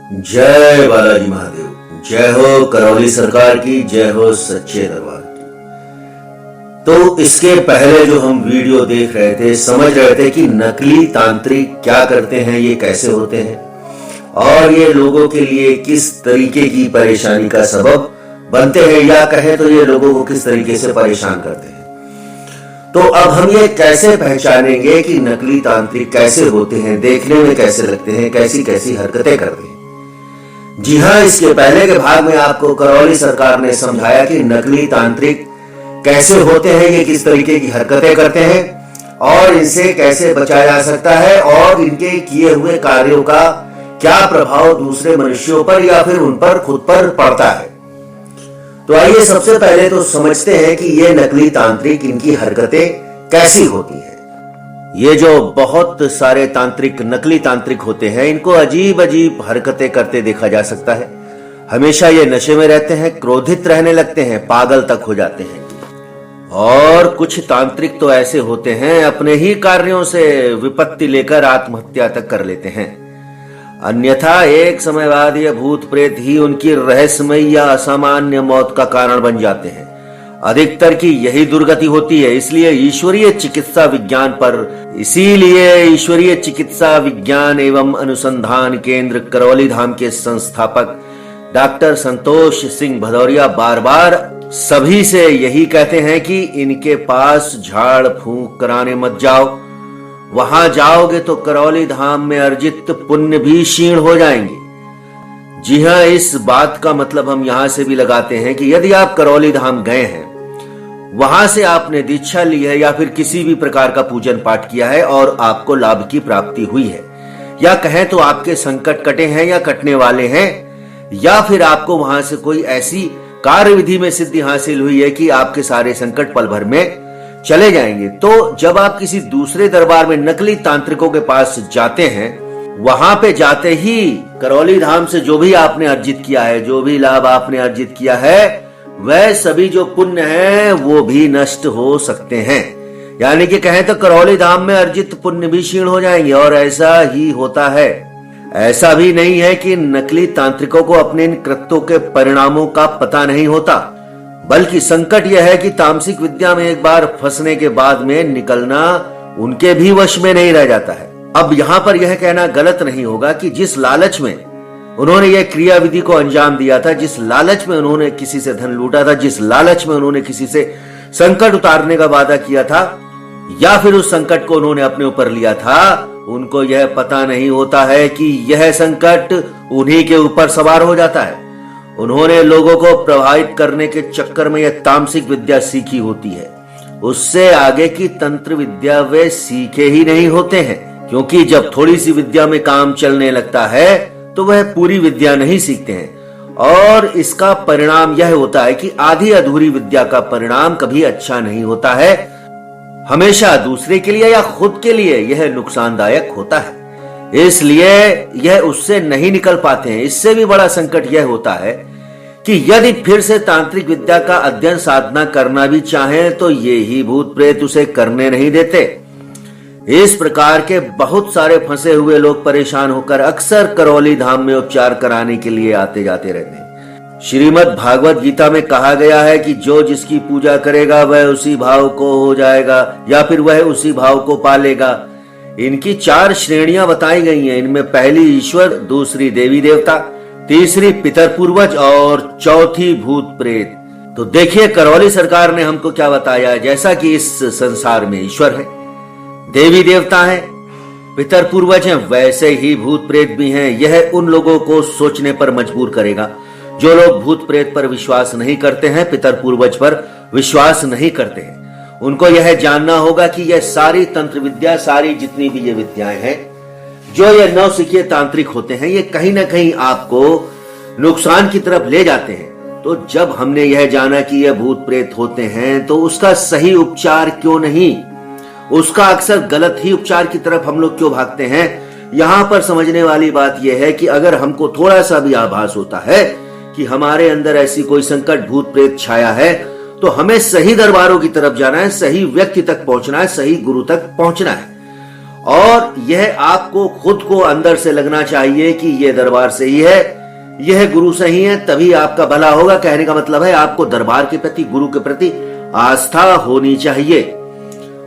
जय बालाजी महादेव। जय हो करौली सरकार की, जय हो सच्चे दरबार की। तो इसके पहले जो हम वीडियो देख रहे थे, समझ रहे थे कि नकली तांत्रिक क्या करते हैं, ये कैसे होते हैं और ये लोगों के लिए किस तरीके की परेशानी का सबब बनते हैं, या कहें तो ये लोगों को किस तरीके से परेशान करते हैं। तो अब हम ये कैसे पहचानेंगे कि नकली तांत्रिक कैसे होते हैं, देखने में कैसे लगते हैं, कैसी कैसी हरकतें करते हैं। जी हाँ, इसके पहले के भाग में आपको करौली सरकार ने समझाया कि नकली तांत्रिक कैसे होते हैं, ये किस तरीके की हरकतें करते हैं और इनसे कैसे बचा जा सकता है और इनके किए हुए कार्यों का क्या प्रभाव दूसरे मनुष्यों पर या फिर उन पर खुद पर पड़ता है। तो आइए सबसे पहले तो समझते हैं कि ये नकली तांत्रिक, इनकी हरकतें कैसी होती हैं। ये जो बहुत सारे तांत्रिक, नकली तांत्रिक होते हैं, इनको अजीब अजीब हरकतें करते देखा जा सकता है। हमेशा ये नशे में रहते हैं, क्रोधित रहने लगते हैं, पागल तक हो जाते हैं। और कुछ तांत्रिक तो ऐसे होते हैं, अपने ही कार्यों से विपत्ति लेकर आत्महत्या तक कर लेते हैं। अन्यथा एक समय बाद ये भूत प्रेत ही उनकी रहस्यमय या असामान्य मौत का कारण बन जाते हैं। अधिकतर की यही दुर्गति होती है। इसीलिए ईश्वरीय चिकित्सा विज्ञान एवं अनुसंधान केंद्र करौली धाम के संस्थापक डॉक्टर संतोष सिंह भदौरिया बार बार सभी से यही कहते हैं कि इनके पास झाड़ फूंक कराने मत जाओ। वहां जाओगे तो करौली धाम में अर्जित पुण्य भी क्षीण हो जाएंगे। जी हाँ, इस बात का मतलब हम यहां से भी लगाते हैं कि यदि आप करौली धाम गए हैं, वहां से आपने दीक्षा ली है या फिर किसी भी प्रकार का पूजन पाठ किया है और आपको लाभ की प्राप्ति हुई है, या कहें तो आपके संकट कटे हैं या कटने वाले हैं, या फिर आपको वहां से कोई ऐसी कार्य विधि में सिद्धि हासिल हुई है कि आपके सारे संकट पल भर में चले जाएंगे, तो जब आप किसी दूसरे दरबार में नकली तांत्रिकों के पास जाते हैं, वहां पे जाते ही करौली धाम से जो भी आपने अर्जित किया है, जो भी लाभ आपने अर्जित किया है, वह सभी जो पुण्य है वो भी नष्ट हो सकते हैं। यानी कि कहें तो करौली धाम में अर्जित पुण्य भी क्षीण हो जाएंगे। और ऐसा ही होता है। ऐसा भी नहीं है कि नकली तांत्रिकों को अपने इन कृत्यों के परिणामों का पता नहीं होता, बल्कि संकट यह है कि तामसिक विद्या में एक बार फंसने के बाद में निकलना उनके भी वश में नहीं रह जाता है। अब यहाँ पर यह कहना गलत नहीं होगा कि जिस लालच में उन्होंने यह क्रिया विधि को अंजाम दिया था, जिस लालच में उन्होंने किसी से धन लूटा था, जिस लालच में उन्होंने किसी से संकट उतारने का वादा किया था, या फिर उस संकट को उन्होंने अपने ऊपर लिया था, उनको यह पता नहीं होता है कि यह संकट उन्हीं के ऊपर सवार हो जाता है। उन्होंने लोगों को प्रभावित करने के चक्कर में यह तामसिक विद्या सीखी होती है। उससे आगे की तंत्र विद्या वे सीखे ही नहीं होते हैं, क्योंकि जब थोड़ी सी विद्या में काम चलने लगता है तो वह पूरी विद्या नहीं सीखते हैं। और इसका परिणाम यह होता है कि आधी अधूरी विद्या का परिणाम कभी अच्छा नहीं होता है। हमेशा दूसरे के लिए या खुद के लिए यह नुकसानदायक होता है। इसलिए यह उससे नहीं निकल पाते हैं। इससे भी बड़ा संकट यह होता है कि यदि फिर से तांत्रिक विद्या का अध्ययन साधना करना भी चाहें तो ये ही भूत प्रेत उसे करने नहीं देते। इस प्रकार के बहुत सारे फंसे हुए लोग परेशान होकर अक्सर करौली धाम में उपचार कराने के लिए आते जाते रहते हैं। श्रीमद् भागवत गीता में कहा गया है कि जो जिसकी पूजा करेगा वह उसी भाव को हो जाएगा, या फिर वह उसी भाव को पालेगा। इनकी 4 श्रेणियां बताई गई हैं। इनमें पहली ईश्वर, दूसरी देवी देवता, तीसरी पितर पूर्वज और चौथी भूत प्रेत। तो देखिए करौली सरकार ने हमको क्या बताया। जैसा कि इस संसार में ईश्वर है, देवी देवता है, पितर पूर्वज हैं, वैसे ही भूत प्रेत भी हैं। यह उन लोगों को सोचने पर मजबूर करेगा जो लोग भूत प्रेत पर विश्वास नहीं करते हैं, पितर पूर्वज पर विश्वास नहीं करते हैं। उनको यह जानना होगा कि यह सारी तंत्र विद्या, सारी जितनी भी ये विद्याएं हैं, जो ये नौसिखिए तांत्रिक होते हैं, ये कहीं ना कहीं आपको नुकसान की तरफ ले जाते हैं। तो जब हमने यह जाना कि यह भूत प्रेत होते हैं, तो उसका सही उपचार क्यों नहीं, उसका अक्सर गलत ही उपचार की तरफ हम लोग क्यों भागते हैं। यहां पर समझने वाली बात यह है कि अगर हमको थोड़ा सा भी आभास होता है कि हमारे अंदर ऐसी कोई संकट, भूत प्रेत छाया है, तो हमें सही दरबारों की तरफ जाना है, सही व्यक्ति तक पहुंचना है, सही गुरु तक पहुंचना है। और यह आपको खुद को अंदर से लगना चाहिए कि यह दरबार से ही है, यह गुरु से ही है, तभी आपका भला होगा। कहने का मतलब है आपको दरबार के प्रति, गुरु के प्रति आस्था होनी चाहिए।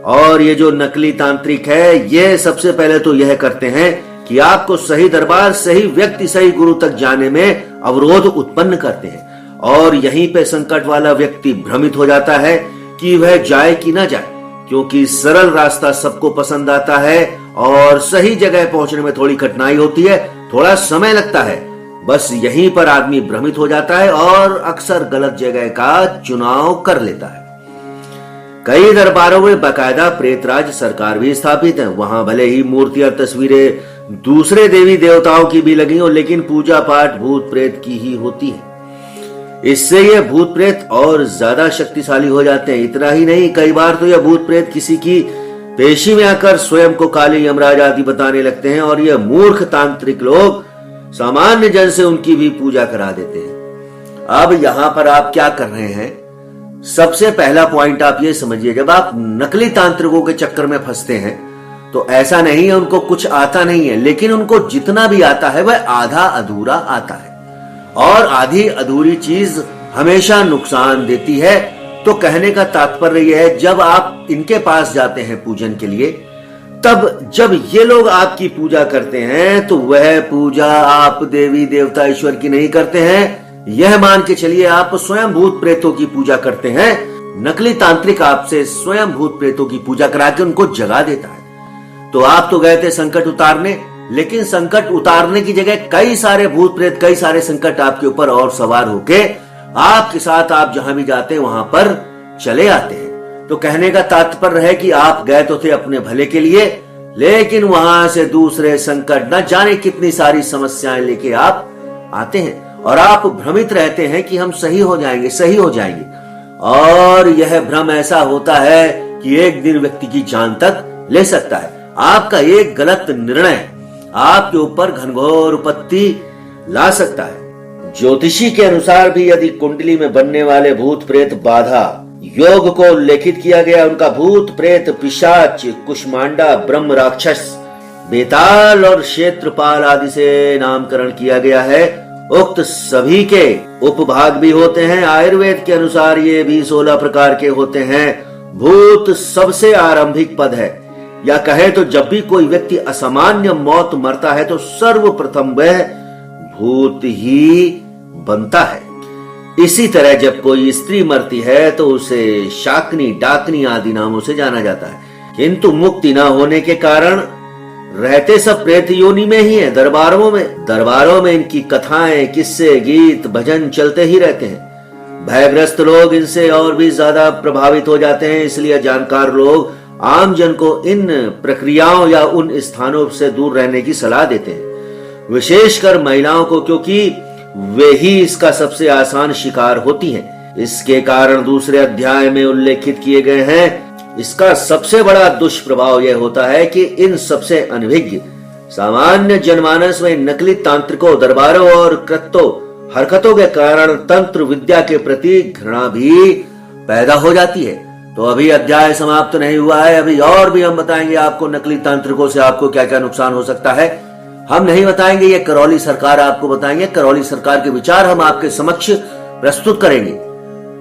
और ये जो नकली तांत्रिक है, ये सबसे पहले तो यह करते हैं कि आपको सही दरबार, सही व्यक्ति, सही गुरु तक जाने में अवरोध उत्पन्न करते हैं। और यहीं पे संकट वाला व्यक्ति भ्रमित हो जाता है कि वह जाए कि ना जाए, क्योंकि सरल रास्ता सबको पसंद आता है और सही जगह पहुंचने में थोड़ी कठिनाई होती है, थोड़ा समय लगता है। बस यहीं पर आदमी भ्रमित हो जाता है और अक्सर गलत जगह का चुनाव कर लेता है। कई दरबारों में बाकायदा प्रेतराज सरकार भी स्थापित है। वहां भले ही मूर्तियां, तस्वीरें दूसरे देवी देवताओं की भी लगी हो, लेकिन पूजा पाठ भूत प्रेत की ही होती है। इससे ये भूत प्रेत और ज्यादा शक्तिशाली हो जाते हैं। इतना ही नहीं, कई बार तो यह भूत प्रेत किसी की पेशी में आकर स्वयं को काली यमराज आदि बताने लगते हैं और यह मूर्ख तांत्रिक लोग सामान्य जन से उनकी भी पूजा करा देते हैं। अब यहां पर आप क्या कर रहे हैं? सबसे पहला पॉइंट आप ये समझिए, जब आप नकली तांत्रिकों के चक्कर में फंसते हैं तो ऐसा नहीं है उनको कुछ आता नहीं है, लेकिन उनको जितना भी आता है वह आधा अधूरा आता है, और आधी अधूरी चीज हमेशा नुकसान देती है। तो कहने का तात्पर्य यह है, जब आप इनके पास जाते हैं पूजन के लिए, तब जब ये लोग आपकी पूजा करते हैं तो वह पूजा आप देवी देवता ईश्वर की नहीं करते हैं, यह मान के चलिए आप स्वयं भूत प्रेतों की पूजा करते हैं। नकली तांत्रिक आपसे स्वयं भूत प्रेतों की पूजा करा के उनको जगा देता है। तो आप तो गए थे संकट उतारने, लेकिन संकट उतारने की जगह कई सारे भूत प्रेत, कई सारे संकट आपके ऊपर और सवार होके आपके साथ आप जहां भी जाते हैं वहां पर चले आते हैं। तो कहने का तात्पर्य है कि आप गए तो थे अपने भले के लिए, लेकिन वहां से दूसरे संकट, न जाने कितनी सारी समस्याएं लेके आप आते हैं और आप भ्रमित रहते हैं कि हम सही हो जाएंगे, सही हो जाएंगे। और यह भ्रम ऐसा होता है कि एक दिन व्यक्ति की जान तक ले सकता है। आपका एक गलत निर्णय आपके ऊपर घनघोर विपत्ति ला सकता है। ज्योतिषी के अनुसार भी यदि कुंडली में बनने वाले भूत प्रेत बाधा योग को उल्लेखित किया गया, उनका भूत प्रेत, पिशाच, कुष्मांडा, ब्रह्म राक्षस, बेताल और क्षेत्रपाल आदि से नामकरण किया गया है। उक्त सभी के उपभाग भी होते हैं। आयुर्वेद के अनुसार ये भी 16 प्रकार के होते हैं। भूत सबसे आरंभिक पद है, या कहे तो जब भी कोई व्यक्ति असामान्य मौत मरता है तो सर्वप्रथम वह भूत ही बनता है। इसी तरह जब कोई स्त्री मरती है तो उसे शाकनी, डाकनी आदि नामों से जाना जाता है, किंतु मुक्ति न होने के कारण रहते सब प्रेत योनि में ही है। दरबारों में इनकी कथाएं, किस्से, गीत, भजन चलते ही रहते हैं। भयग्रस्त लोग इनसे और भी ज्यादा प्रभावित हो जाते हैं, इसलिए जानकार लोग आम जन को इन प्रक्रियाओं या उन स्थानों से दूर रहने की सलाह देते हैं, विशेषकर महिलाओं को, क्योंकि वे ही इसका सबसे आसान शिकार होती हैं। इसके कारण दूसरे अध्याय में उल्लेखित किए गए हैं। इसका सबसे बड़ा दुष्प्रभाव यह होता है कि इन सबसे अनभिज्ञ सामान्य जनमानस में नकली तांत्रिकों, दरबारों और हरकतों के कारण तंत्र विद्या के प्रति घृणा भी पैदा हो जाती है। तो अभी अध्याय समाप्त नहीं हुआ है, अभी और भी हम बताएंगे आपको नकली तांत्रिकों से आपको क्या क्या नुकसान हो सकता है। हम नहीं बताएंगे, ये करौली सरकार आपको बताएंगे। करौली सरकार के विचार हम आपके समक्ष प्रस्तुत करेंगे।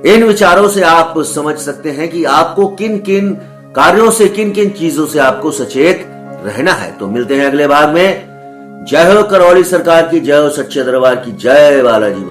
इन विचारों से आप समझ सकते हैं कि आपको किन किन कार्यों से, किन किन चीजों से आपको सचेत रहना है। तो मिलते हैं अगले भाग में। जय हो करौली सरकार की, जय हो सच्चे दरबार की, जय बालाजी।